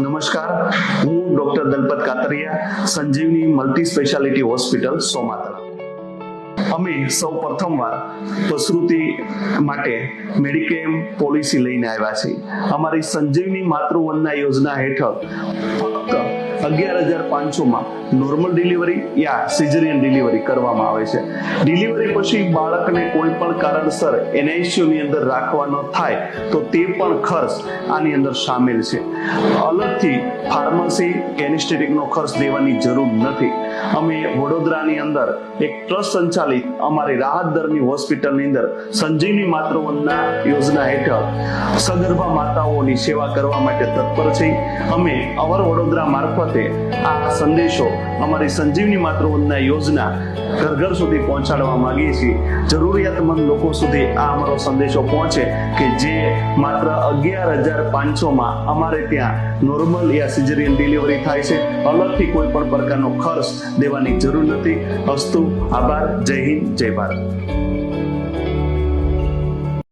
નમસ્કાર, હું ડોક્ટર દલપત કાતરિયા, સંજીવની multi speciality hospital સોમાતરા. અમે સૌ પ્રથમવાર પ્રસૂતિ માટે મેડિક્લેમ પોલિસી લઈને આવ્યા છીએ. અમારી સંજીવની માતૃવંદના યોજના હેઠળ ફક્ત 11,500 નોર્મલ ડિલિવરી યા સિઝેરિયન ડિલિવરી કરવામાં આવે છે. ડિલિવરી પછી બાળકને કોઈ પણ કારણસર NICU ની અંદર રાખવાનો થાય તો તે પણ ખર્ચ આની અંદર સામેલ છે. અલગથી ફાર્મસી કે એનેસ્થેટિકનો ખર્ચ દેવાની જરૂર નથી. અમે વડોદરાની અંદર એક ટ્રસ્ટ સંચાલિત અમારી રાહત દરની હોસ્પિટલની અંદર સંજીવની માતૃવંદના યોજના હેઠળ સગર્ભા માતાઓની સેવા કરવા માટે તત્પર છે. અમે અવર વડોદરા મારફતે આ સંદેશો અમારી સંજીવની માતૃવંદના યોજના ઘર ઘર સુધી પહોંચાડવા માંગીએ છીએ. જરૂરિયાતમંદ લોકો સુધી આ અમારો સંદેશો પહોંચે કે જે માત્ર 11,500 અમારે ત્યાં નોર્મલ યા સિઝેરિયન ડિલિવરી થાય છે. અલગથી કોઈ પણ પ્રકારનો ખર્ચ દેવાની જરૂર નથી. અસ્તુ, આભાર, જય હિન્દ, જય ભારત.